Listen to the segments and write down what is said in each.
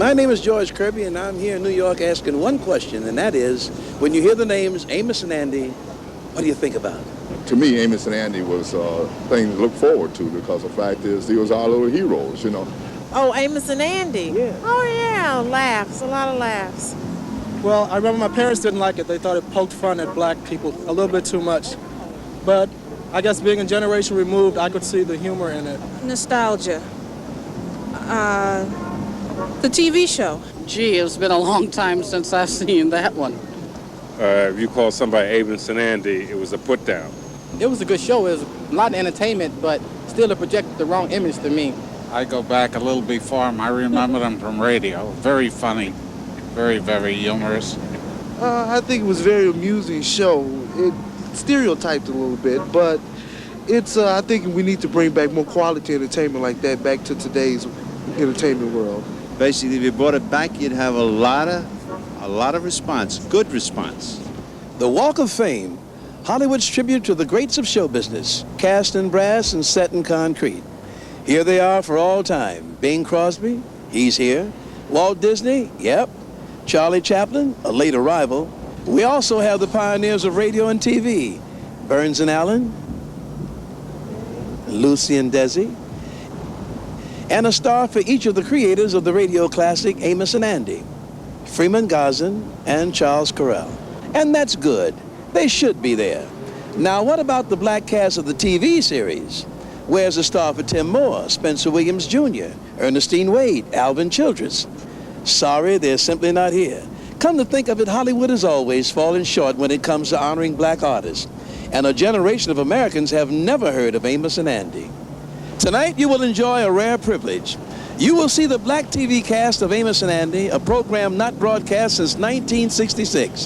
My name is George Kirby, and I'm here in New York asking one question, and that is, when you hear the names Amos and Andy, what do you think about? To me, Amos and Andy was a thing to look forward to, because the fact is, he was our little heroes, you know. Oh, Amos and Andy? Yeah. Oh, yeah, laughs, a lot of laughs. Well, I remember my parents didn't like it. They thought it poked fun at black people a little bit too much. But I guess being a generation removed, I could see the humor in it. Nostalgia. The TV show. Gee, it's been a long time since I've seen that one. If you call somebody Amos and Andy, it was a put down. It was a good show. It was a lot of entertainment, but still it projected the wrong image to me. I go back a little before him. I remember them from radio. Very funny, very, very humorous. I think it was a very amusing show. It stereotyped a little bit, but it's. I think we need to bring back more quality entertainment like that back to today's entertainment world. Basically, if you brought it back, you'd have a lot of response, good response. The Walk of Fame, Hollywood's tribute to the greats of show business, cast in brass and set in concrete. Here they are for all time. Bing Crosby, he's here. Walt Disney, yep. Charlie Chaplin, a late arrival. We also have the pioneers of radio and TV, Burns and Allen, Lucy and Desi, and a star for each of the creators of the radio classic Amos and Andy, Freeman Gosden and Charles Correll. And that's good. They should be there. Now, what about the black cast of the TV series? Where's the star for Tim Moore, Spencer Williams Jr., Ernestine Wade, Alvin Childress? Sorry, they're simply not here. Come to think of it, Hollywood has always fallen short when it comes to honoring black artists. And a generation of Americans have never heard of Amos and Andy. Tonight, you will enjoy a rare privilege. You will see the black TV cast of Amos and Andy, a program not broadcast since 1966.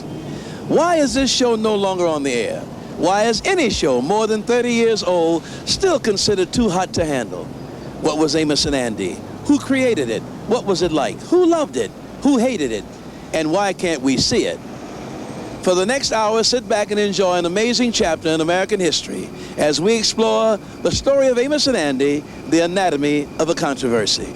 Why is this show no longer on the air? Why is any show more than 30 years old still considered too hot to handle? What was Amos and Andy? Who created it? What was it like? Who loved it? Who hated it? And why can't we see it? For the next hour, sit back and enjoy an amazing chapter in American history as we explore the story of Amos and Andy, the anatomy of a controversy.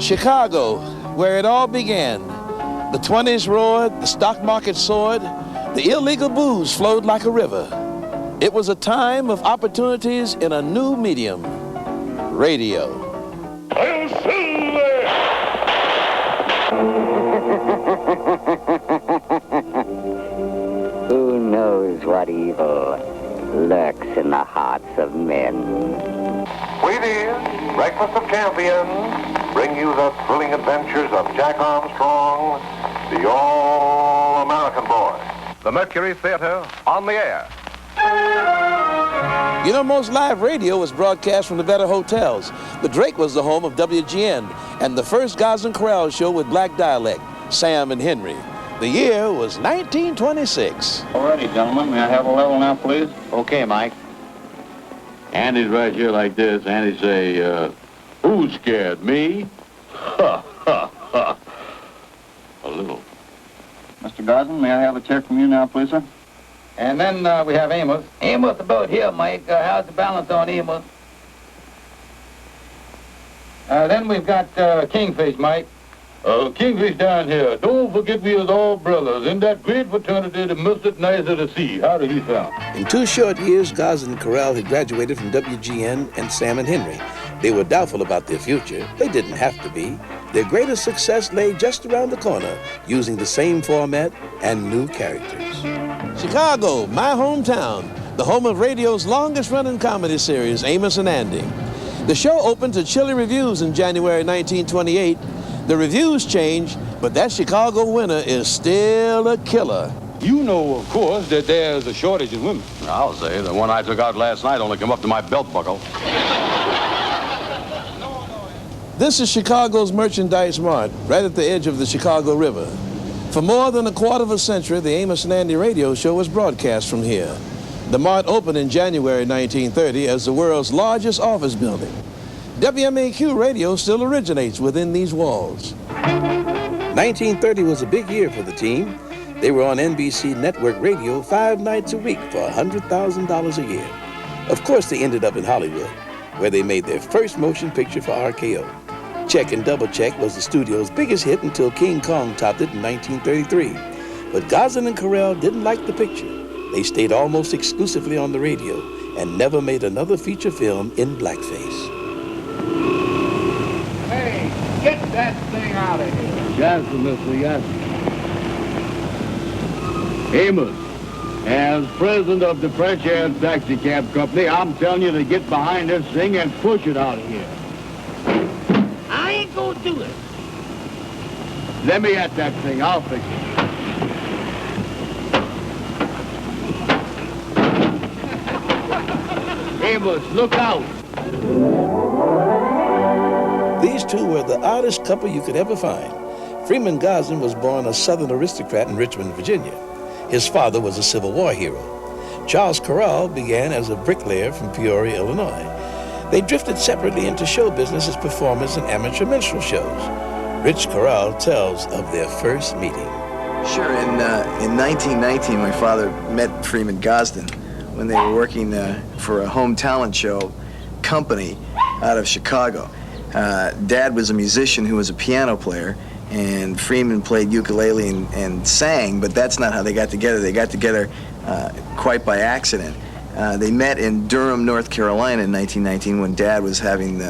Chicago, where it all began. The 20s roared, the stock market soared, the illegal booze flowed like a river. It was a time of opportunities in a new medium, radio. Who knows what evil lurks in the hearts of men? Wheaties, Breakfast of Champions, bring you the thrilling adventures of Jack Armstrong, the all-American boy. The Mercury Theater on the air. You know, most live radio was broadcast from the better hotels. The Drake was the home of WGN, and the first Gosden Corral show with black dialect, Sam and Henry. The year was 1926. All righty, gentlemen. May I have a level now, please? Okay, Mike. Andy's right here like this. Andy say, who's scared? Me? Ha, ha, ha. A little. Mr. Gosden, may I have a check from you now, please, sir? And then we have Amos. Amos about here, Mike. How's the balance on Amos? Then we've got Kingfish, Mike. Kingfish down here. Don't forget we is all brothers in that great fraternity that missed it nice of the sea. How do he sound? In 2 short years, Gosden and Corral had graduated from WGN and Sam and Henry. They were doubtful about their future. They didn't have to be. Their greatest success lay just around the corner, using the same format and new characters. Chicago, my hometown, the home of radio's longest-running comedy series, Amos and Andy. The show opened to chilly reviews in January 1928. The reviews changed, but that Chicago winter is still a killer. You know, of course, that there's a shortage of women. I'll say the one I took out last night only came up to my belt buckle. This is Chicago's Merchandise Mart, right at the edge of the Chicago River. For more than a quarter of a century, the Amos and Andy radio show was broadcast from here. The Mart opened in January 1930 as the world's largest office building. WMAQ radio still originates within these walls. 1930 was a big year for the team. They were on NBC network radio 5 nights a week for $100,000 a year. Of course, they ended up in Hollywood, where they made their first motion picture for RKO. Check and Double Check was the studio's biggest hit until King Kong topped it in 1933. But Gosden and Carell didn't like the picture. They stayed almost exclusively on the radio and never made another feature film in blackface. Hey, get that thing out of here. Yes, Mr. Yes. Amos, as president of the Fresh Air Taxi Cab Company, I'm telling you to get behind this thing and push it out of here. I ain't gonna do it. Let me at that thing. I'll fix it. Amos, look out. These two were the oddest couple you could ever find. Freeman Gosden was born a Southern aristocrat in Richmond, Virginia. His father was a Civil War hero. Charles Carell began as a bricklayer from Peoria, Illinois. They drifted separately into show business as performers in amateur minstrel shows. Rich Carell tells of their first meeting. Sure, in 1919, my father met Freeman Gosden when they were working for a home talent show company out of Chicago. Dad was a musician who was a piano player, and Freeman played ukulele and sang, but that's not how they got together. They got together quite by accident. They met in Durham, North Carolina in 1919 when Dad was having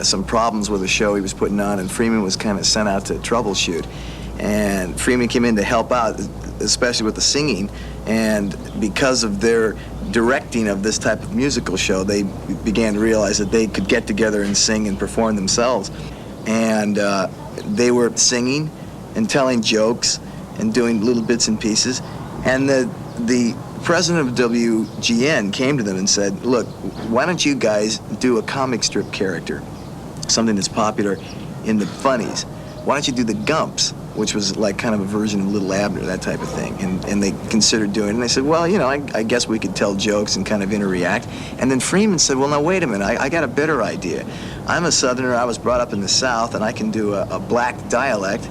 some problems with a show he was putting on, and Freeman was kind of sent out to troubleshoot. And Freeman came in to help out, especially with the singing, and because of their directing of this type of musical show, they began to realize that they could get together and sing and perform themselves. And they were singing and telling jokes and doing little bits and pieces. And the president of WGN came to them and said, look, why don't you guys do a comic strip character, something that's popular in the funnies? Why don't you do the Gumps, which was like kind of a version of Little Abner, that type of thing. And they considered doing it, and they said, well, you know, I guess we could tell jokes and kind of interact. And then Freeman said, well, now wait a minute, I got a better idea. I'm a Southerner, I was brought up in the South, and I can do a black dialect.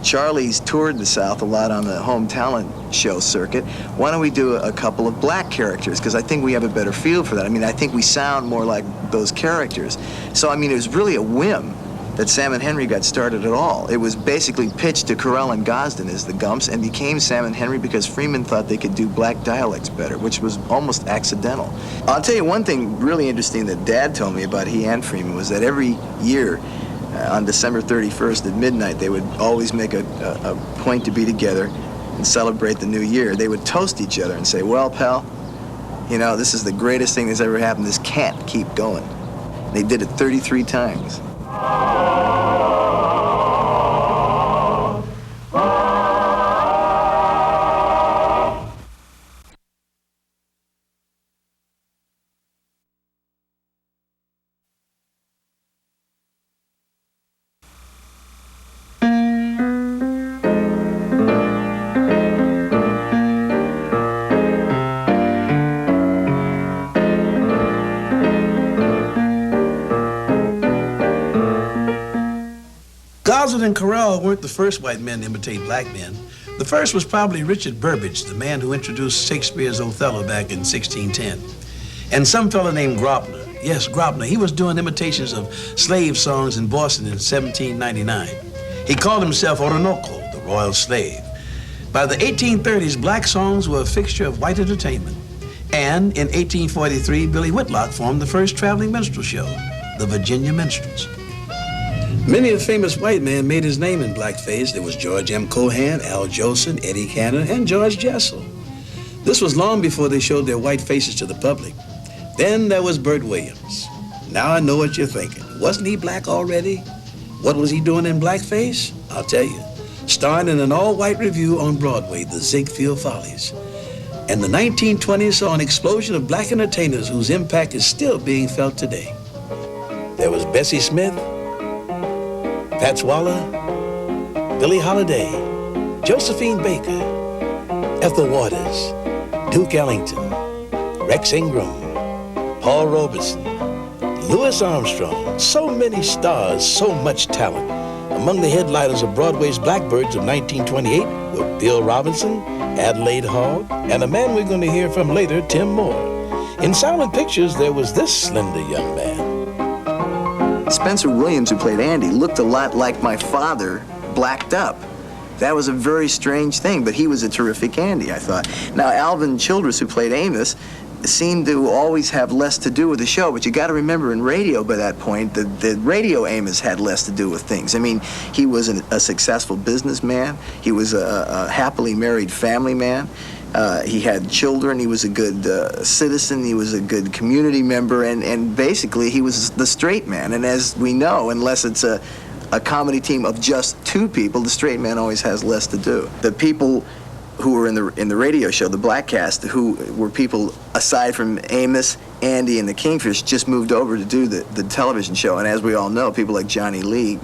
Charlie's toured the South a lot on the home talent show circuit. Why don't we do a couple of black characters? Because I think we have a better feel for that. I mean, I think we sound more like those characters. So, I mean, it was really a whim that Sam and Henry got started at all. It was basically pitched to Carell and Gosden as the Gumps and became Sam and Henry because Freeman thought they could do black dialects better, which was almost accidental. I'll tell you one thing really interesting that Dad told me about he and Freeman was that every year on December 31st at midnight, they would always make a point to be together and celebrate the new year. They would toast each other and say, well, pal, you know, this is the greatest thing that's ever happened. This can't keep going. They did it 33 times. Gosden and Carell weren't the first white men to imitate black men. The first was probably Richard Burbage, the man who introduced Shakespeare's Othello back in 1610. And some fellow named Grosvenor. Yes, Grosvenor. He was doing imitations of slave songs in Boston in 1799. He called himself Orinoco, the royal slave. By the 1830s, black songs were a fixture of white entertainment. And in 1843, Billy Whitlock formed the first traveling minstrel show, the Virginia Minstrels. Many a famous white man made his name in blackface. There was George M. Cohan, Al Jolson, Eddie Cantor, and George Jessel. This was long before they showed their white faces to the public. Then there was Bert Williams. Now I know what you're thinking. Wasn't he black already? What was he doing in blackface? I'll tell you. Starring in an all-white revue on Broadway, The Ziegfeld Follies. And the 1920s saw an explosion of black entertainers whose impact is still being felt today. There was Bessie Smith, Fats Waller, Billie Holiday, Josephine Baker, Ethel Waters, Duke Ellington, Rex Ingram, Paul Robeson, Louis Armstrong. So many stars, so much talent. Among the headliners of Broadway's Blackbirds of 1928 were Bill Robinson, Adelaide Hall, and a man we're going to hear from later, Tim Moore. In Silent Pictures, there was this slender young man. Spencer Williams, who played Andy, looked a lot like my father, blacked up. That was a very strange thing, but he was a terrific Andy, I thought. Now, Alvin Childress, who played Amos, seemed to always have less to do with the show, but you got to remember in radio by that point, the radio Amos had less to do with things. I mean, he was a successful businessman. He was a happily married family man. He had children. He was a good citizen. He was a good community member, and basically he was the straight man. And as we know, unless it's a comedy team of just two people, the straight man always has less to do. The people who were in the radio show, the Black Cast, who were people aside from Amos, Andy, and the Kingfish, just moved over to do the television show. And as we all know, people like Johnny Lee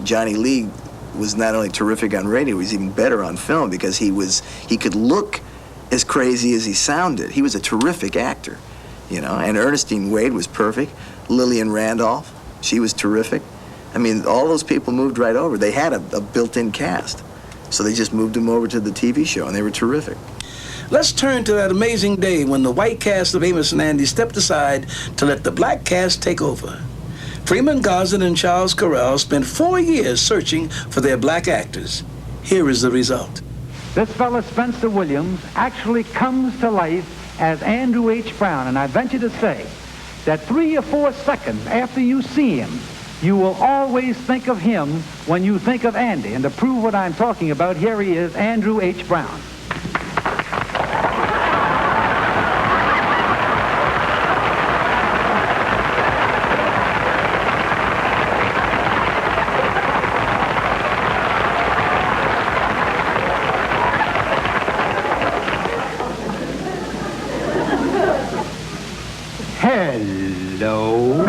was not only terrific on radio, he was even better on film because he could look as crazy as he sounded. He was a terrific actor, you know. And Ernestine Wade was perfect. Lillian Randolph, she was terrific. I mean, all those people moved right over. They had a built-in cast. So they just moved him over to the TV show, and they were terrific. Let's turn to that amazing day when the white cast of Amos and Andy stepped aside to let the black cast take over. Freeman Gosden and Charles Correll spent 4 years searching for their black actors. Here is the result. This fella, Spencer Williams, actually comes to life as Andrew H. Brown, and I venture to say that 3 or 4 seconds after you see him, you will always think of him when you think of Andy. And to prove what I'm talking about, here he is, Andrew H. Brown. Hello.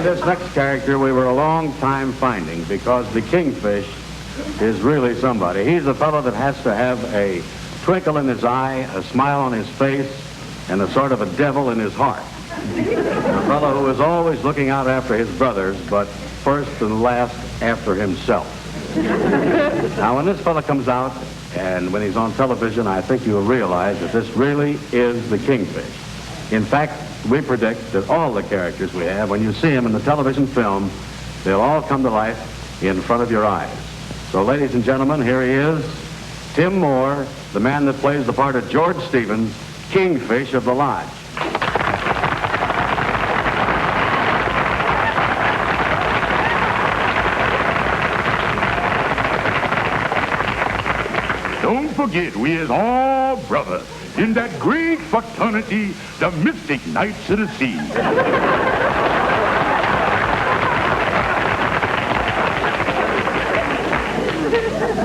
This next character we were a long time finding because the Kingfish is really somebody. He's a fellow that has to have a twinkle in his eye, a smile on his face, and a sort of a devil in his heart. A fellow who is always looking out after his brothers, but first and last after himself. Now, when this fellow comes out and when he's on television, I think you'll realize that this really is the Kingfish. In fact, we predict that all the characters we have, when you see them in the television film, they'll all come to life in front of your eyes. So, ladies and gentlemen, here he is, Tim Moore, the man that plays the part of George Stevens, Kingfish of the Lodge. Don't forget, we is all brothers in that great fraternity, the Mystic Knights of the Sea.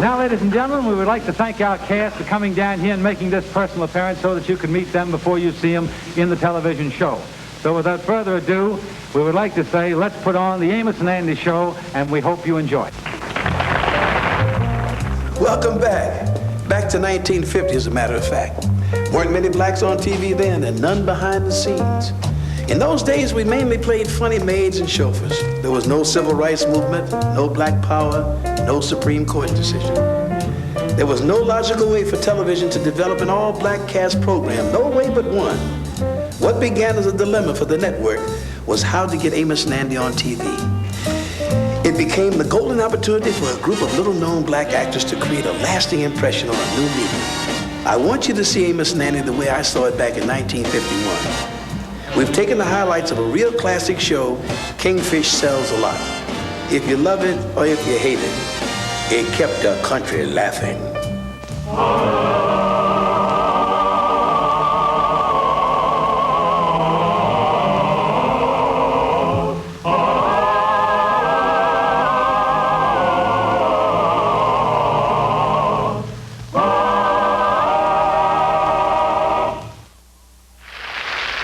Now, ladies and gentlemen, we would like to thank our cast for coming down here and making this personal appearance so that you can meet them before you see them in the television show. So without further ado, we would like to say, let's put on the Amos and Andy show, and we hope you enjoy it. Welcome back. Back to 1950, as a matter of fact. Weren't many blacks on TV then, and none behind the scenes. In those days, we mainly played funny maids and chauffeurs. There was no civil rights movement, no black power, no Supreme Court decision. There was no logical way for television to develop an all-black cast program, no way but one. What began as a dilemma for the network was how to get Amos and Andy on TV. It became the golden opportunity for a group of little-known black actors to create a lasting impression on a new medium. I want you to see Amos and Andy the way I saw it back in 1951. We've taken the highlights of a real classic show, Kingfish Sells a Lot. If you love it or if you hate it, it kept the country laughing.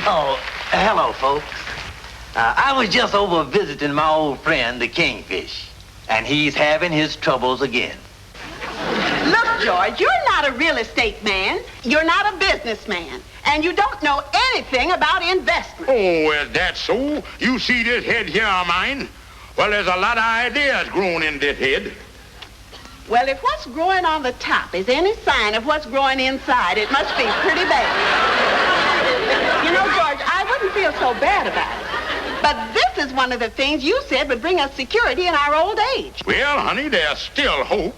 Oh, hello, folks. I was just over visiting my old friend, the Kingfish, and he's having his troubles again. Look, George, you're not a real estate man. You're not a businessman. And you don't know anything about investment. Oh, is that so? You see this head here of mine? Well, there's a lot of ideas growing in this head. Well, if what's growing on the top is any sign of what's growing inside, it must be pretty bad. You know, George, I wouldn't feel so bad about it. But this is one of the things you said would bring us security in our old age. Well, honey, there's still hope.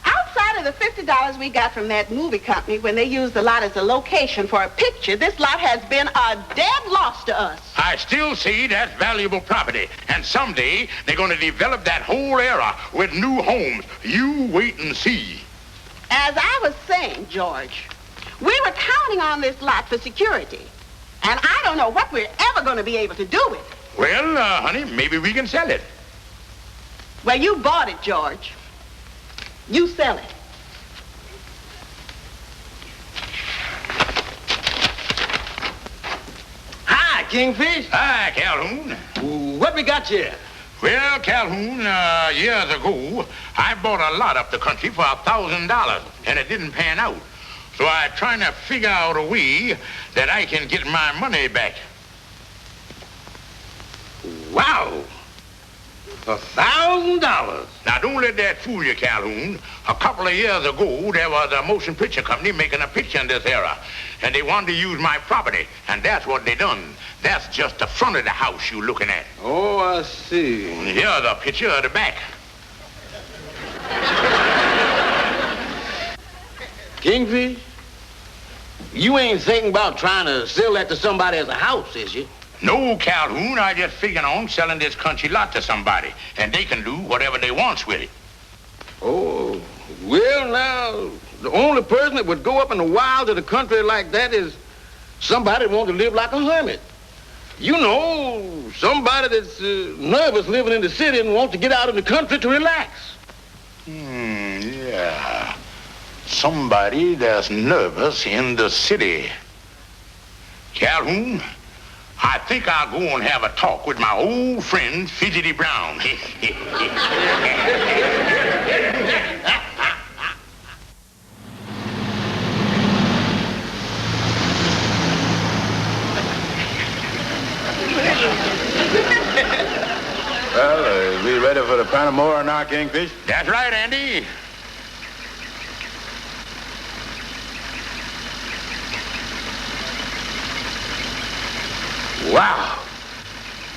Outside of the $50 we got from that movie company when they used the lot as a location for a picture, this lot has been a dead loss to us. I still see that's valuable property. And someday they're going to develop that whole area with new homes. You wait and see. As I was saying, George, we were counting on this lot for security. And I don't know what we're ever going to be able to do with it. Well, honey, maybe we can sell it. Well, you bought it, George. You sell it. Hi, Kingfish. Hi, Calhoun. What we got here? Well, Calhoun, years ago, I bought a lot up the country for $1,000, and it didn't pan out. So I'm trying to figure out a way that I can get my money back. Wow. $1,000. Now, don't let that fool you, Calhoun. A couple of years ago, there was a motion picture company making a picture in this era, and they wanted to use my property, and that's what they done. That's just the front of the house you're looking at. Oh, I see. Here's the picture of the back. Kingfish, you ain't thinking about trying to sell that to somebody as a house, is you? No, Calhoun, I just figuring on selling this country lot to somebody, and they can do whatever they want with it. Oh, well, now, the only person that would go up in the wilds of the country like that is somebody that wants to live like a hermit. You know, somebody that's nervous living in the city and wants to get out in the country to relax. Yeah. Somebody that's nervous in the city. Calhoun, I think I'll go and have a talk with my old friend, Fidgety Brown. Well, we ready for the Panamora now, Kingfish? That's right, Andy. Wow.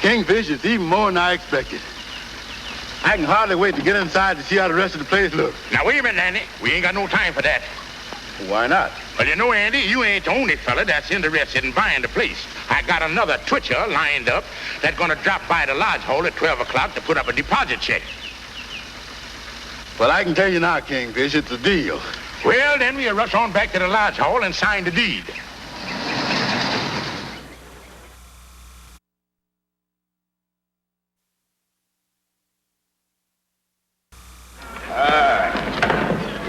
Kingfish is even more than I expected. I can hardly wait to get inside to see how the rest of the place looks. Now, wait a minute, Andy. We ain't got no time for that. Why not? Well, you know, Andy, you ain't the only fella that's interested in buying the place. I got another twitcher lined up that's going to drop by the lodge hall at 12 o'clock to put up a deposit check. Well, I can tell you now, Kingfish, it's a deal. Well, then we'll rush on back to the lodge hall and sign the deed.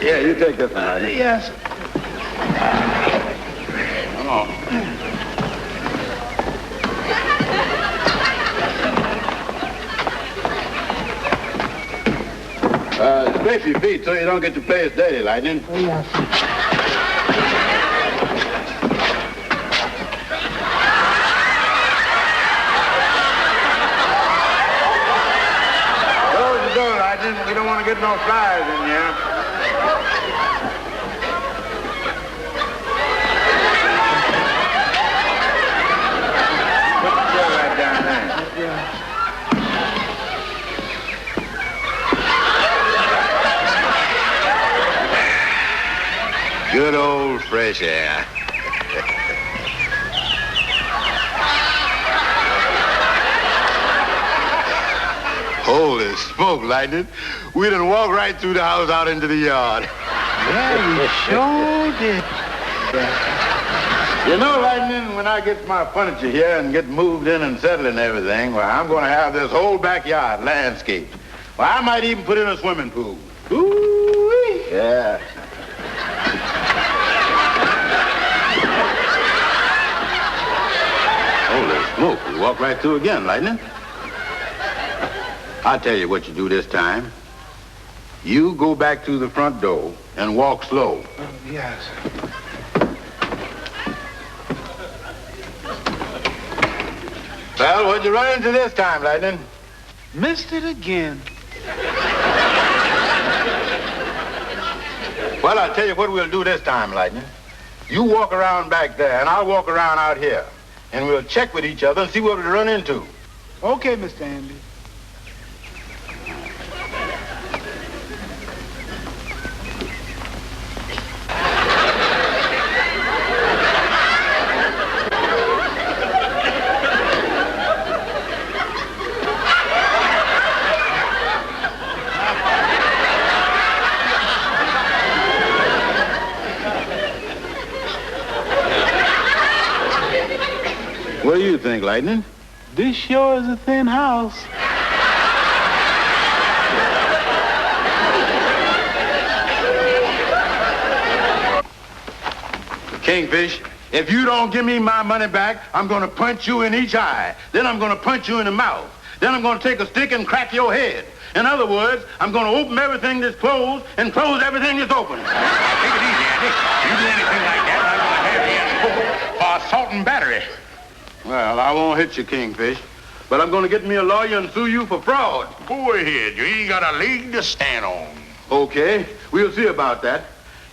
Yeah, you take this one, Rodney. Yes. Come on. Scrape your feet so you don't get your place dirty, Lightning. Oh, yes. Close the door, Lightning. We don't want to get no flies in here. Put the chair right down there. Good old fresh air. Holy smoke, Lightning. We done walked right through the house out into the yard. Yeah, you sure did. You know, Lightning, when I get my furniture here and get moved in and settled and everything, well, I'm going to have this whole backyard landscaped. Well, I might even put in a swimming pool. Ooh-wee. Yeah. Holy Look, you walk right through again, Lightning. I'll tell you what you do this time. You go back through the front door and walk slow. Yes. Well, what'd you run into this time, Lightning? Missed it again. Well, I'll tell you what we'll do this time, Lightning. You walk around back there, and I'll walk around out here. And we'll check with each other and see what we run into. Okay, Mr. Andy. What do you think, Lightning? This sure is a thin house. Kingfish, if you don't give me my money back, I'm going to punch you in each eye. Then I'm going to punch you in the mouth. Then I'm going to take a stick and crack your head. In other words, I'm going to open everything that's closed and close everything that's open. Take it easy, Andy. You do anything like that, I'm going to have you in court for assault and battery. Well, I won't hit you, Kingfish, but I'm going to get me a lawyer and sue you for fraud. Go ahead. You ain't got a leg to stand on. Okay, we'll see about that.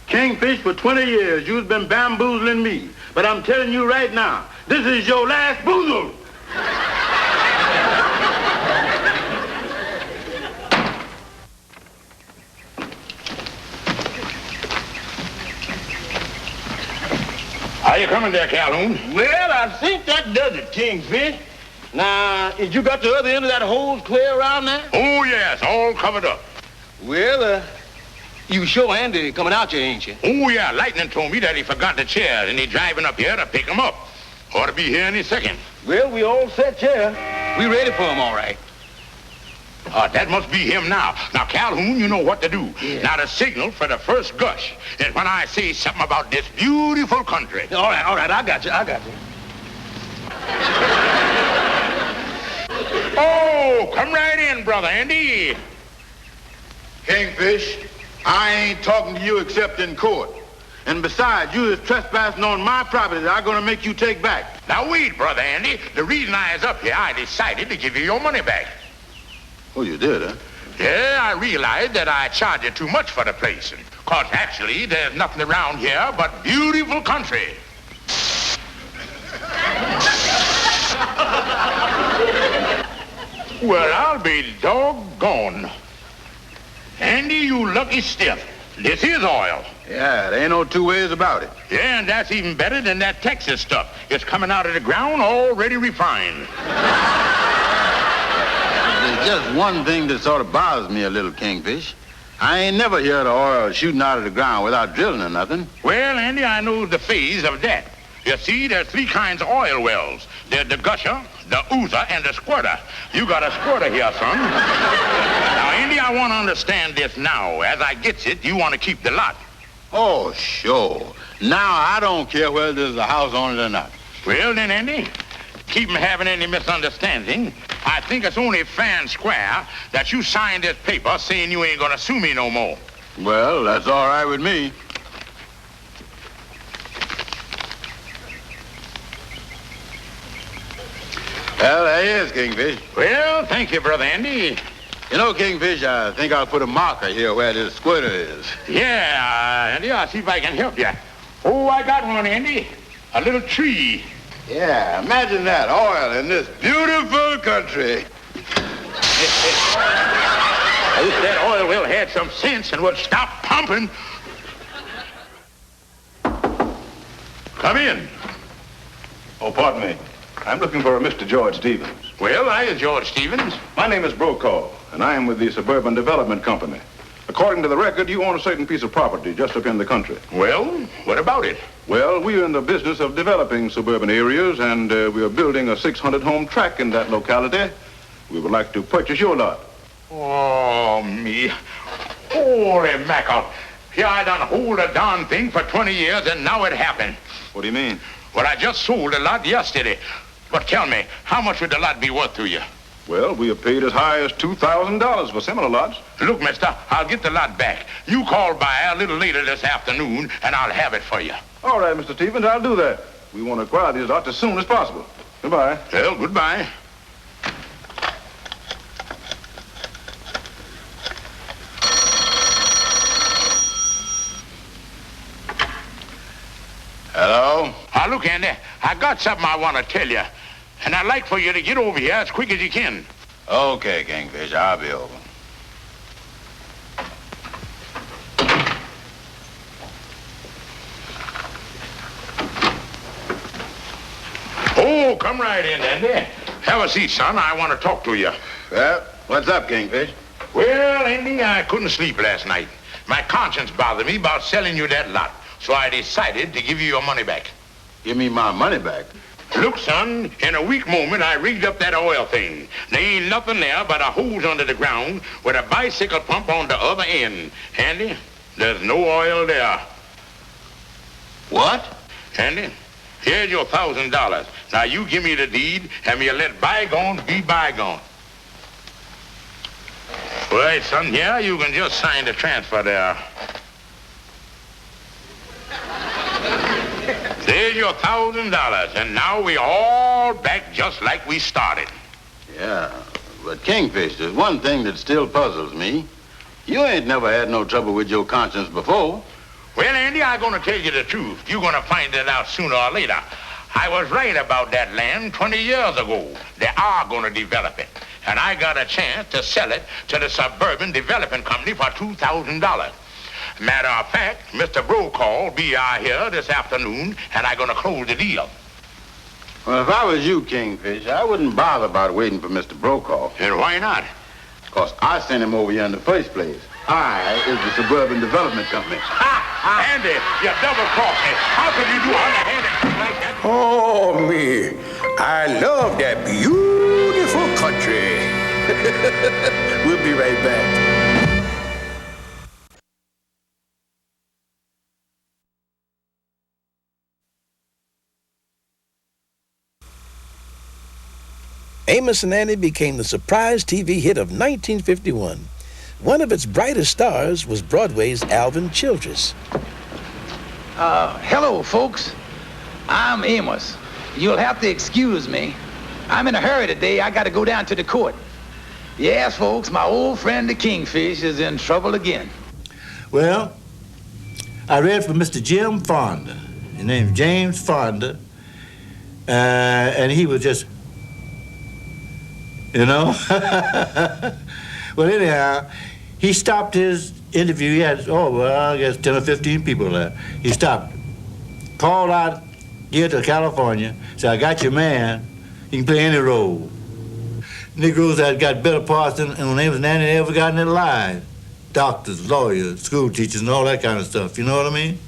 Kingfish, for 20 years, you've been bamboozling me. But I'm telling you right now, this is your last boozle. How you coming there, Calhoun? Well, I think that does it, Kingfish. Now, did you got the other end of that hose clear around there? Oh, yes, all covered up. Well, you sure Andy coming out here, ain't you? Oh, yeah, Lightning told me that he forgot the chairs and he's driving up here to pick them up. Ought to be here any second. Well, we all set here. We ready for him, all right. That must be him now. Now, Calhoun, you know what to do. Yeah. Now, the signal for the first gush is when I say something about this beautiful country. All right, I got you. Oh, come right in, Brother Andy. Kingfish, I ain't talking to you except in court. And besides, you is trespassing on my property that I'm going to make you take back. Now, wait, Brother Andy. The reason I is up here, I decided to give you your money back. Oh, you did, huh? Yeah, I realized that I charged you too much for the place. Because actually, there's nothing around here but beautiful country. Well, I'll be doggone. Andy, you lucky stiff. This is oil. Yeah, there ain't no two ways about it. Yeah, and that's even better than that Texas stuff. It's coming out of the ground already refined. There's just one thing that sort of bothers me a little, Kingfish. I ain't never heard of oil shooting out of the ground without drilling or nothing. Well, Andy, I know the phase of that. You see, there's three kinds of oil wells. There's the gusher, the oozer, and the squirter. You got a squirter here, son. Now, Andy, I want to understand this now. As I gets it, you want to keep the lot. Oh, sure. Now, I don't care whether there's a house on it or not. Well, then, Andy, keep from having any misunderstanding. I think it's only fair and square that you signed this paper saying you ain't going to sue me no more. Well, that's all right with me. Well, there he is, Kingfish. Well, thank you, Brother Andy. You know, Kingfish, I think I'll put a marker here where this squirter is. Yeah, Andy, I'll see if I can help you. Oh, I got one, Andy. A little tree. Yeah, imagine that, oil in this beautiful country. I wish that oil well had some sense and would stop pumping. Come in. Oh, pardon me. I'm looking for a Mr. George Stevens. Well, I is George Stevens. My name is Brokaw, and I am with the Suburban Development Company. According to the record, you own a certain piece of property just up in the country. Well, what about it? Well, we are in the business of developing suburban areas, and we are building a 600-home tract in that locality. We would like to purchase your lot. Oh, me. Holy mackerel. Here I done hold a darn thing for 20 years, and now it happened. What do you mean? Well, I just sold a lot yesterday. But tell me, how much would the lot be worth to you? Well, we have paid as high as $2,000 for similar lots. Look, mister, I'll get the lot back. You call by a little later this afternoon, and I'll have it for you. All right, Mr. Stevens, I'll do that. We want to acquire these lots as soon as possible. Goodbye. Well, goodbye. Hello? Look, Andy, I got something I want to tell you. And I'd like for you to get over here as quick as you can. Okay, Kingfish, I'll be over. Oh, come right in, Andy. Have a seat, son. I want to talk to you. Well, what's up, Kingfish? Well, Andy, I couldn't sleep last night. My conscience bothered me about selling you that lot. So I decided to give you your money back. Give me my money back? Look, son, in a weak moment, I rigged up that oil thing. There ain't nothing there but a hose under the ground with a bicycle pump on the other end. Andy, there's no oil there. What? Andy, here's your $1,000. Now, you give me the deed, and you let bygones be bygones. All right, son, here, you can just sign the transfer there. There's your $1,000, and now we're all back just like we started. Yeah, but Kingfish, there's one thing that still puzzles me. You ain't never had no trouble with your conscience before. Well, Andy, I'm going to tell you the truth. You're going to find it out sooner or later. I was right about that land 20 years ago. They are going to develop it, and I got a chance to sell it to the Suburban Development Company for $2,000. Matter of fact, Mr. Brokaw will be out here this afternoon, and I'm going to close the deal. Well, if I was you, Kingfish, I wouldn't bother about waiting for Mr. Brokaw. And why not? Because I sent him over here in the first place. I is the Suburban Development Company. Andy, you double-crossed me. How could you do underhanded like that? Oh, me. I love that beautiful country. We'll be right back. Amos and Andy became the surprise TV hit of 1951. One of its brightest stars was Broadway's Alvin Childress. Hello, folks. I'm Amos. You'll have to excuse me. I'm in a hurry today. I got to go down to the court. Yes, folks, my old friend the Kingfish is in trouble again. Well, I read from Mr. Jim Fonda. His name's James Fonda. And he was just... You know? Well, anyhow, he stopped his interview. He had, I guess 10 or 15 people there. He stopped, called out here to California, said, I got your man. He can play any role. Negroes that got better parts than Amos and Andy ever got in their lives. Doctors, lawyers, school teachers, and all that kind of stuff. You know what I mean?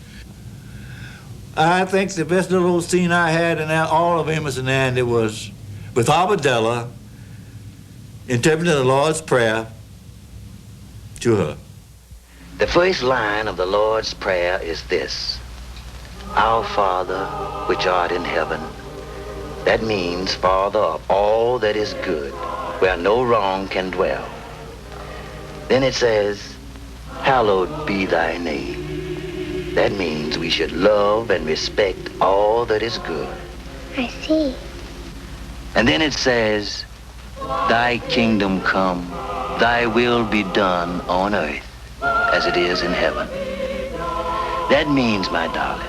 I think the best little old scene I had in all of Amos and Andy was with Arbadella interpreting the Lord's Prayer to her. The first line of the Lord's Prayer is this: Our Father, which art in heaven. That means Father of all that is good, where no wrong can dwell. Then it says, Hallowed be thy name. That means we should love and respect all that is good. I see. And then it says, Thy kingdom come, thy will be done on earth as it is in heaven. That means, my darling,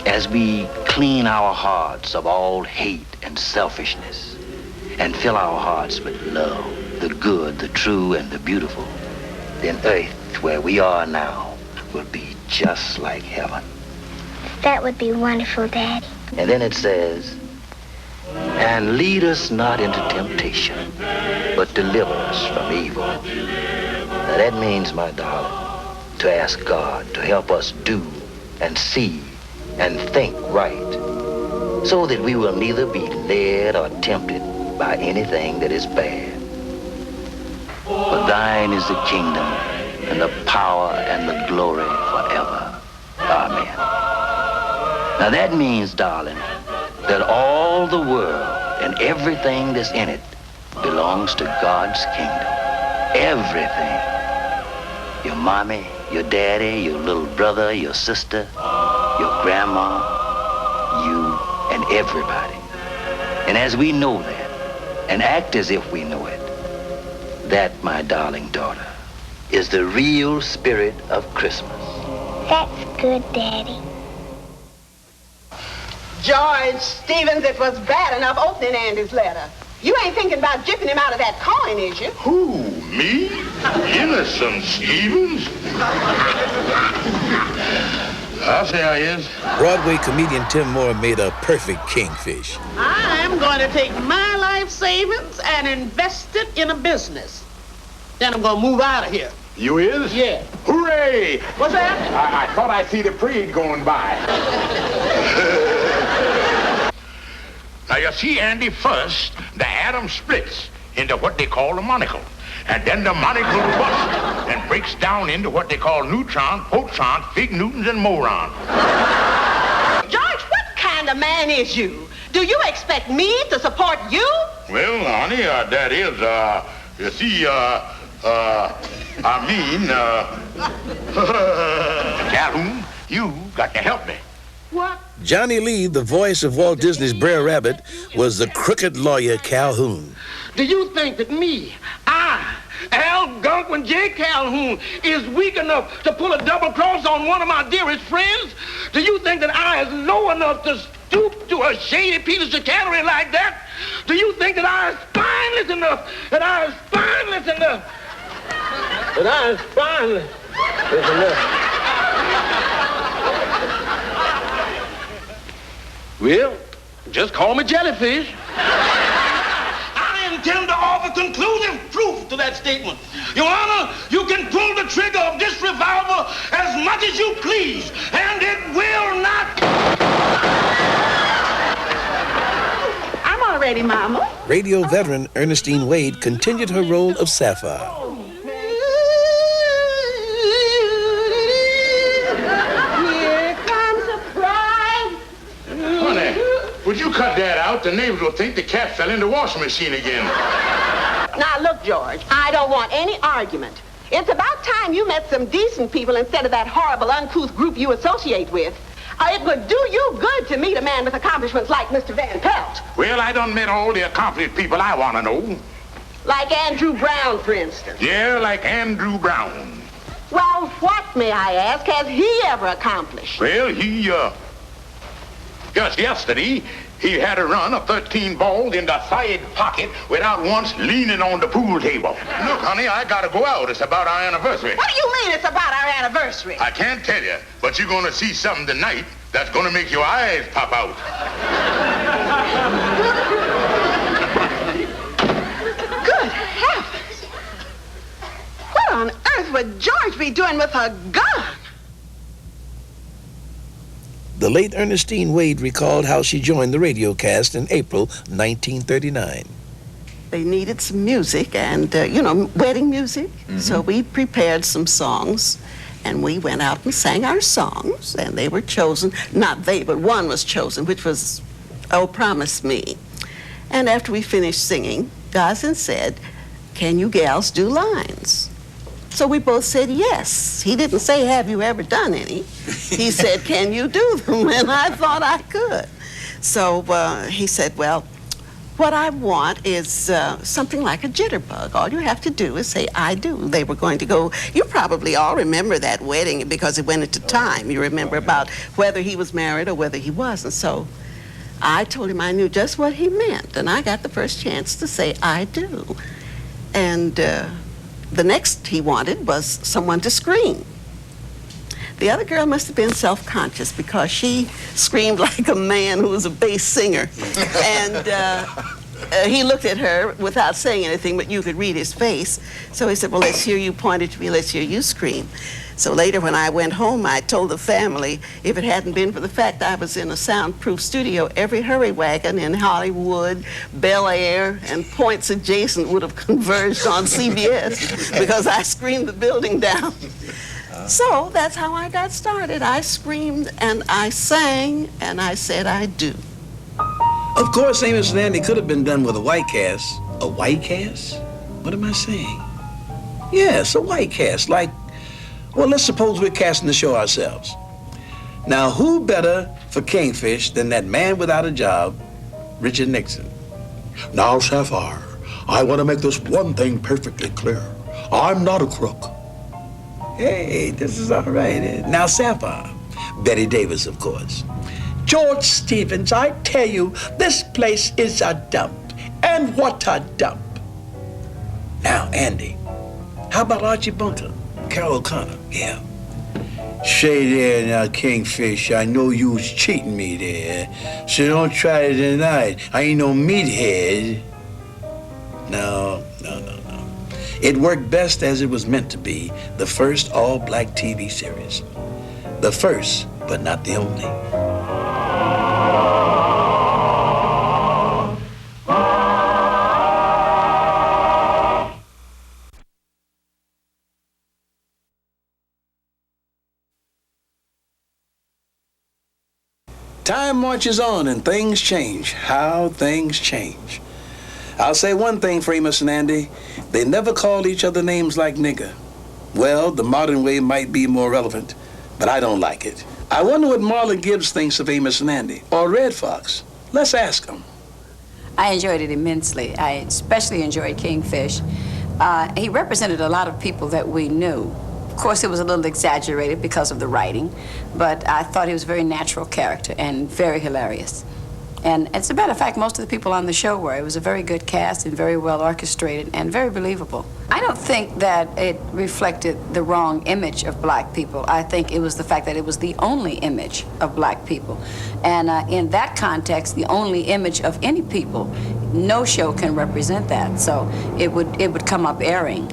as we clean our hearts of all hate and selfishness and fill our hearts with love, the good, the true, and the beautiful, then earth, where we are now, will be just like heaven. That would be wonderful, Daddy. And then it says, and lead us not into temptation, but deliver us from evil. Now that means, my darling, to ask God to help us do and see and think right, so that we will neither be led or tempted by anything that is bad. For thine is the kingdom and the power and the glory forever. Amen. Now that means, darling, that all the world and everything that's in it belongs to God's kingdom. Everything. Your mommy, your daddy, your little brother, your sister, your grandma, you, and everybody. And as we know that, and act as if we know it, that, my darling daughter, is the real spirit of Christmas. That's good, Daddy. George Stevens, it was bad enough opening Andy's letter. You ain't thinking about jipping him out of that coin, is you? Who, me? Innocent Stevens? I'll say I is. Broadway comedian Tim Moore made a perfect kingfish. I'm going to take my life savings and invest it in a business. Then I'm going to move out of here. You is? Yeah. Hooray! What's that? I thought I see the parade going by. Now, you see, Andy, first, the atom splits into what they call a monocle. And then the monocle busts and breaks down into what they call neutron, proton, fig newtons, and morons. George, what kind of man is you? Do you expect me to support you? Well, honey, that is, you see, Calhoun, you got to help me. What? Johnny Lee, the voice of Walt Disney's Brer Rabbit, was the crooked lawyer Calhoun. Do you think that me, Algonquin J. Calhoun, is weak enough to pull a double cross on one of my dearest friends? Do you think that I is low enough to stoop to a shady piece of chicanery like that? Do you think that I is spineless enough? That I is spineless enough? That I is spineless enough? Well, just call me Jellyfish. I intend to offer conclusive proof to that statement. Your Honor, you can pull the trigger of this revolver as much as you please, and it will not. I'm all ready, Mama. Radio veteran Ernestine Wade continued her role of Sapphire. Here comes a bride. Honey, would you cut that out? The neighbors will think the cat fell in the washing machine again. Now, look, George, I don't want any argument. It's about time you met some decent people instead of that horrible, uncouth group you associate with. It would do you good to meet a man with accomplishments like Mr. Van Pelt. Well, I done met all the accomplished people I want to know. Like Andrew Brown, for instance. Yeah, like Andrew Brown. Well, what, may I ask, has he ever accomplished? Well, just yesterday, he had a run of 13 balls in the side pocket without once leaning on the pool table. Look, honey, I gotta go out. It's about our anniversary. What do you mean it's about our anniversary? I can't tell you, but you're gonna see something tonight that's gonna make your eyes pop out. Good heavens! What on earth would George be doing with a gun? The late Ernestine Wade recalled how she joined the radio cast in April 1939. They needed some music and, wedding music. Mm-hmm. So we prepared some songs and we went out and sang our songs and they were chosen. Not they, but one was chosen, which was, Oh, Promise Me. And after we finished singing, Gosden said, can you gals do lines? So we both said yes. He didn't say, have you ever done any? He said, can you do them? And I thought I could. So he said, well, what I want is something like a jitterbug. All you have to do is say, I do. They were going to go, you probably all remember that wedding because it went into time. You remember about whether he was married or whether he wasn't. So I told him I knew just what he meant. And I got the first chance to say, I do. And the next he wanted was someone to scream. The other girl must have been self-conscious because she screamed like a man who was a bass singer. And he looked at her without saying anything, but you could read his face. So he said, well, let's hear you pointed to me, let's hear you scream. So later when I went home, I told the family, if it hadn't been for the fact I was in a soundproof studio, every hurry wagon in Hollywood, Bel Air, and points adjacent would have converged on CBS because I screamed the building down. So that's how I got started. I screamed and I sang and I said I do. Of course, Amos and Andy could have been done with a white cast. A white cast? What am I saying? Yes, a white cast. Like, well, let's suppose we're casting the show ourselves. Now, who better for Kingfish than that man without a job, Richard Nixon? Now, Sapphire, I want to make this one thing perfectly clear. I'm not a crook. Hey, this is all right. Now, Sapphire, Betty Davis, of course. George Stevens, I tell you, this place is a dump. And what a dump. Now, Andy, how about Archie Bunker, Carol O'Connor? Yeah. Say there now, Kingfish, I know you was cheating me there, so don't try to deny it. I ain't no meathead. No. It worked best as it was meant to be, the first all-black TV series. The first, but not the only. Time marches on and things change. How things change. I'll say one thing for Amos and Andy. They never called each other names like nigger. Well, the modern way might be more relevant, but I don't like it. I wonder what Marlon Gibbs thinks of Amos and Andy, or Red Fox. Let's ask him. I enjoyed it immensely. I especially enjoyed Kingfish. He represented a lot of people that we knew. Of course, it was a little exaggerated because of the writing, but I thought he was a very natural character and very hilarious. And as a matter of fact, most of the people on the show were. It was a very good cast and very well orchestrated and very believable. I don't think that it reflected the wrong image of black people. I think it was the fact that it was the only image of black people. And in that context, the only image of any people, no show can represent that. So it would come up airing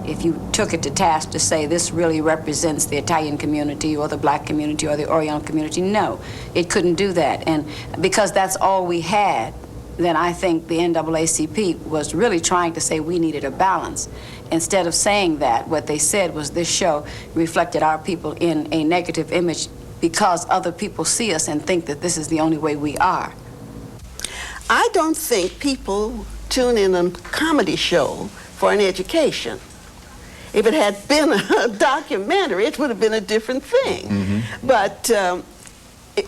if you took it to task to say this really represents the Italian community or the black community or the Oriental community. No, it couldn't do that. And because that's all we had, then I think the NAACP was really trying to say we needed a balance. Instead of saying that, what they said was this show reflected our people in a negative image because other people see us and think that this is the only way we are. I don't think people tune in a comedy show for an education. If it had been a documentary, it would have been a different thing. Mm-hmm. But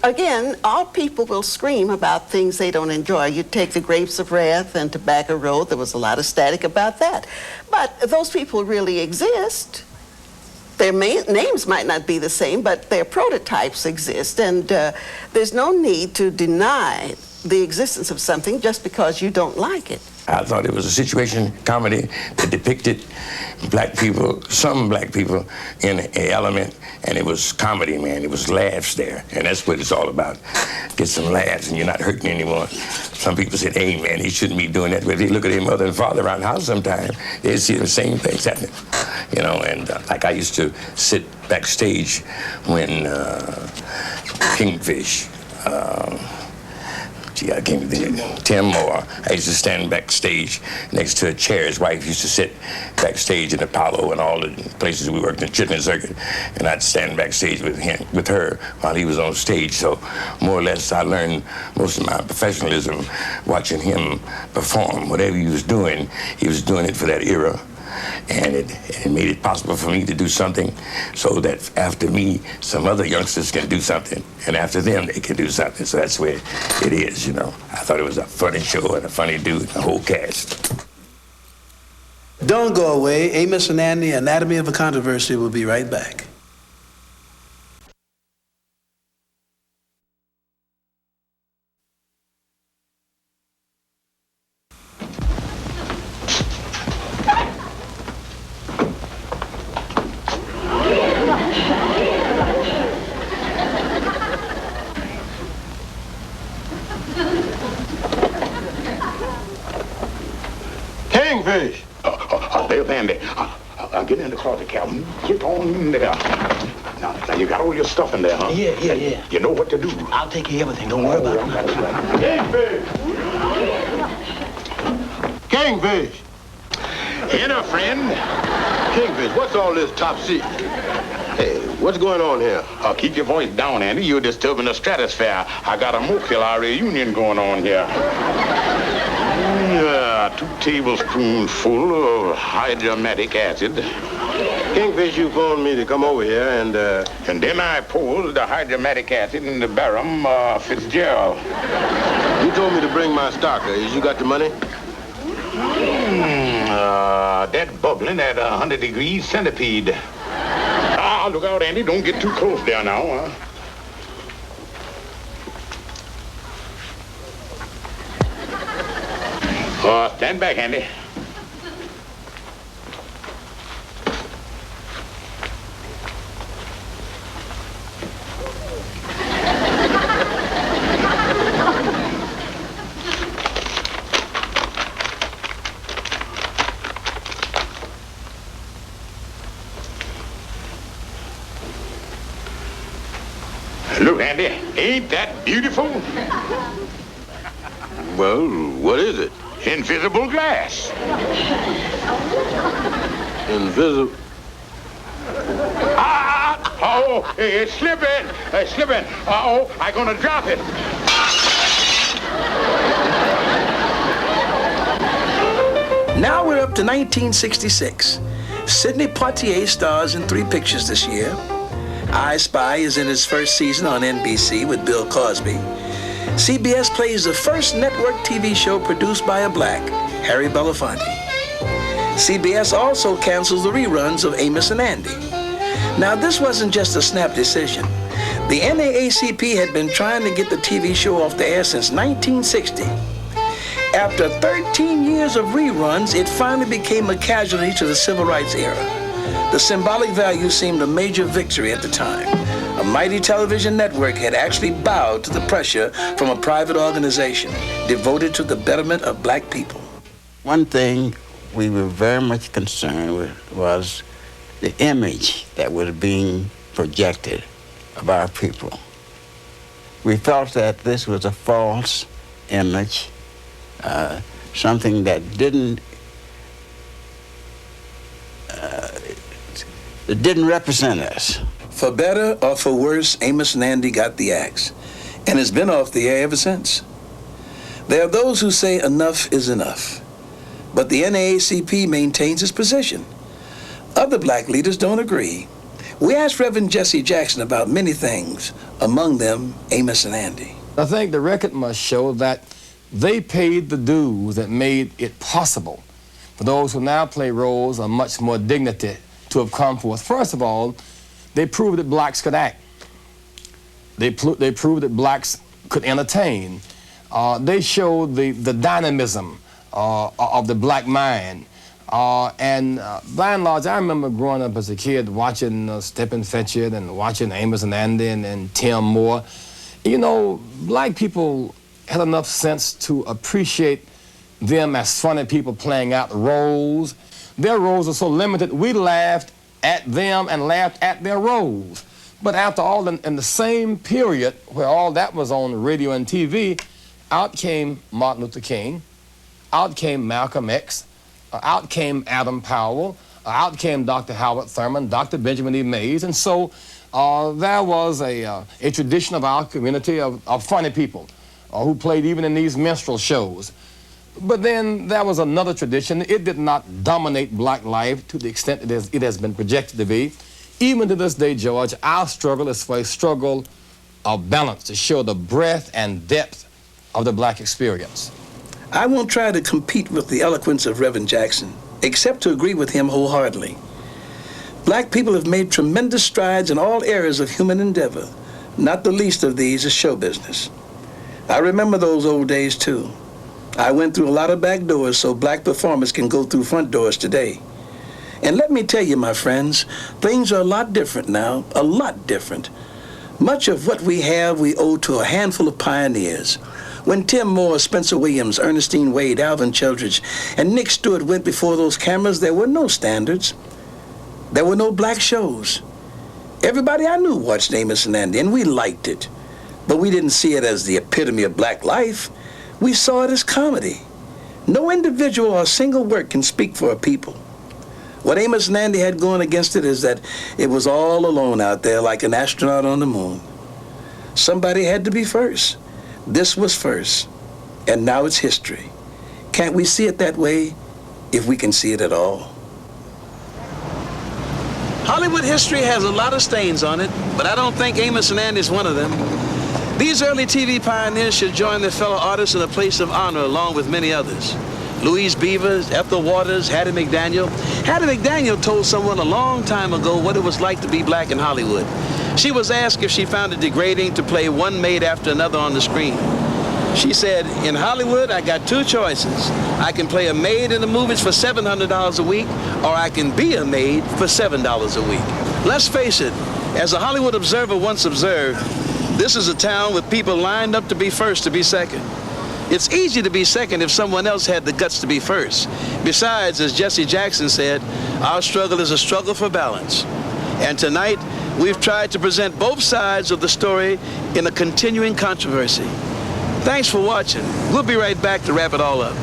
again, all people will scream about things they don't enjoy. You take the Grapes of Wrath and Tobacco Road, there was a lot of static about that. But those people really exist. Their names might not be the same, but their prototypes exist. And there's no need to deny the existence of something just because you don't like it. I thought it was a situation comedy that depicted black people, some black people, in an element, and it was comedy, man. It was laughs there, and that's what it's all about. Get some laughs, and you're not hurting anyone. Some people said, hey, man, he shouldn't be doing that. But if they look at their mother and father around the house sometime, they see the same things happening. You know, and like I used to sit backstage when Kingfish, I can't think. Tim Moore. I used to stand backstage next to a chair. His wife used to sit backstage in Apollo and all the places we worked in Chitlin Circuit, and I'd stand backstage with her while he was on stage. So more or less, I learned most of my professionalism watching him perform. Whatever he was doing it for that era. And it made it possible for me to do something so that after me, some other youngsters can do something. And after them, they can do something. So that's where it is, you know. I thought it was a funny show and a funny dude, the whole cast. Don't go away. Amos and Andy, Anatomy of a Controversy, will be right back. Kingfish! There's Andy. Get in the closet, Calvin. Get on in there. Now, you got all your stuff in there, huh? Yeah. You know what to do. I'll take care of everything. Don't worry about it. Kingfish! Kingfish! Enter, friend. Kingfish, what's all this top secret? Hey, What's going on here? Keep your voice down, Andy. You're disturbing the stratosphere. I got a molecular reunion going on here. 2 tablespoons full of hydromatic acid. Kingfish, you phoned me to come over here and then I poured the hydromatic acid in the Barham Fitzgerald. You told me to bring my stock. You got the money? That bubbling at 100 degrees centipede. Look out, Andy. Don't get too close there now. Stand back, Andy. Look, Andy, ain't that beautiful? Well, what is it? Invisible glass. Invisible? Oh, it's slipping. It's slipping. I'm gonna drop it. Now we're up to 1966. Sidney Poitier stars in 3 pictures this year. I Spy is in its first season on NBC with Bill Cosby. CBS plays the first network TV show produced by a black, Harry Belafonte. CBS also cancels the reruns of Amos and Andy. Now, this wasn't just a snap decision. The NAACP had been trying to get the TV show off the air since 1960. After 13 years of reruns, it finally became a casualty to the civil rights era. The symbolic value seemed a major victory at the time. A mighty television network had actually bowed to the pressure from a private organization devoted to the betterment of black people. One thing we were very much concerned with was the image that was being projected of our people. We felt that this was a false image, something that didn't represent us. For better or for worse, Amos and Andy got the axe, and it's been off the air ever since. There are those who say enough is enough, but the NAACP maintains its position. Other black leaders don't agree. We asked Rev.Jesse Jackson about many things, among them Amos and Andy. I think the record must show that they paid the dues that made it possible for those who now play roles of much more dignity to have come forth. First of all, they proved that blacks could act. They proved that blacks could entertain. They showed the dynamism of the black mind. And by and large, I remember growing up as a kid watching Stephen Fetchit and watching Amos and Andy and Tim Moore. You know, black people had enough sense to appreciate them as funny people playing out roles. Their roles are so limited, we laughed at them and laughed at their roles. But after all, in the same period where all that was on radio and TV, out came Martin Luther King, out came Malcolm X, out came Adam Powell, out came Dr. Howard Thurman, Dr. Benjamin E. Mays, and so there was a tradition of our community of funny people who played even in these minstrel shows. But then there was another tradition. It did not dominate black life to the extent it has been projected to be. Even to this day, George, our struggle is for a struggle of balance to show the breadth and depth of the black experience. I won't try to compete with the eloquence of Reverend Jackson, except to agree with him wholeheartedly. Black people have made tremendous strides in all areas of human endeavor. Not the least of these is show business. I remember those old days, too. I went through a lot of back doors so black performers can go through front doors today. And let me tell you, my friends, things are a lot different now, a lot different. Much of what we have we owe to a handful of pioneers. When Tim Moore, Spencer Williams, Ernestine Wade, Alvin Childress, and Nick Stewart went before those cameras, there were no standards. There were no black shows. Everybody I knew watched Amos and Andy, and we liked it. But we didn't see it as the epitome of black life. We saw it as comedy. No individual or single work can speak for a people. What Amos and Andy had going against it is that it was all alone out there like an astronaut on the moon. Somebody had to be first. This was first, and now it's history. Can't we see it that way if we can see it at all? Hollywood history has a lot of stains on it, but I don't think Amos and Andy is one of them. These early TV pioneers should join their fellow artists in a place of honor along with many others. Louise Beavers, Ethel Waters, Hattie McDaniel. Hattie McDaniel told someone a long time ago what it was like to be black in Hollywood. She was asked if she found it degrading to play one maid after another on the screen. She said, in Hollywood, I got two choices. I can play a maid in the movies for $700 a week, or I can be a maid for $7 a week. Let's face it, as a Hollywood Observer once observed, this is a town with people lined up to be first to be second. It's easy to be second if someone else had the guts to be first. Besides, as Jesse Jackson said, our struggle is a struggle for balance. And tonight, we've tried to present both sides of the story in a continuing controversy. Thanks for watching. We'll be right back to wrap it all up.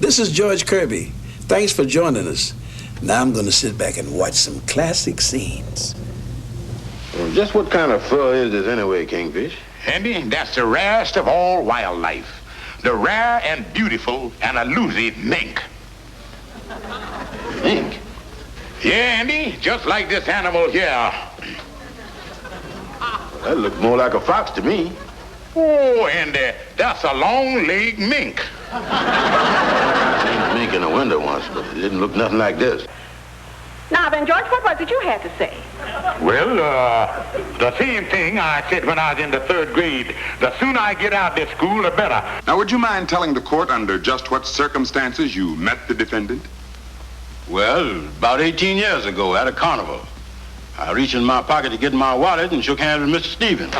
This is George Kirby. Thanks for joining us. Now I'm going to sit back and watch some classic scenes. Well, just what kind of fur is this anyway, Kingfish? Andy, that's the rarest of all wildlife. The rare and beautiful and elusive mink. Mink? Yeah, Andy, just like this animal here. That looks more like a fox to me. Oh, Andy, that's a long-legged mink. Seen a mink in a window once, but it didn't look nothing like this. Now then, George, what was it you had to say? Well, the same thing I said when I was in the 3rd grade. The sooner I get out of this school, the better. Now, would you mind telling the court under just what circumstances you met the defendant? Well, about 18 years ago at a carnival. I reached in my pocket to get my wallet and shook hands with Mr. Stevens.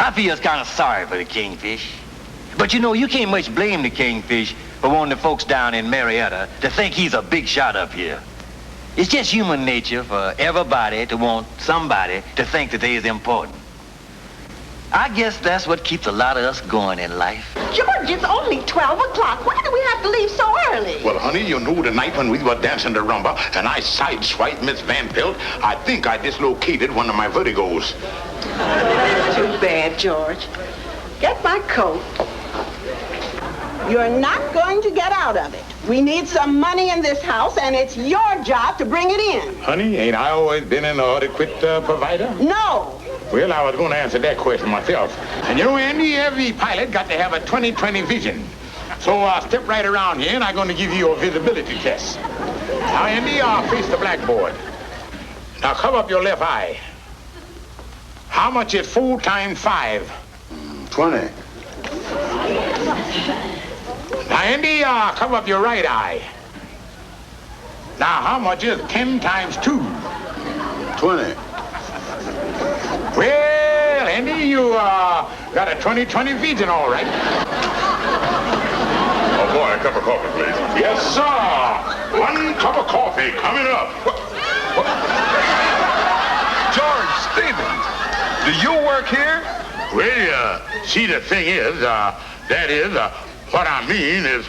I feel kind of sorry for the Kingfish. But you know, you can't much blame the Kingfish for wanting the folks down in Marietta to think he's a big shot up here. It's just human nature for everybody to want somebody to think that they is important. I guess that's what keeps a lot of us going in life. George, it's only 12 o'clock. Why do we have to leave so early? Well, honey, you know the night when we were dancing the rumba and I sideswiped Miss Van Pelt, I think I dislocated one of my vertigos. Too bad, George. Get my coat. You're not going to get out of it. We need some money in this house, and it's your job to bring it in. Honey, ain't I always been an adequate provider? No. Well, I was going to answer that question myself. And you know, Andy, every pilot got to have a 20/20 vision. So step right around here, and I'm going to give you a visibility test. Now, Andy, face the blackboard. Now, cover up your left eye. How much is 4 times 5? 20. Now, Andy, cover up your right eye. Now, how much is 10 times 2? 20. Well, Andy, you got a 20/20 vision, all right. Oh, boy, a cup of coffee, please. Yes, sir. 1 cup of coffee coming up. George Stevens, do you work here? Well, see, the thing is, what I mean is,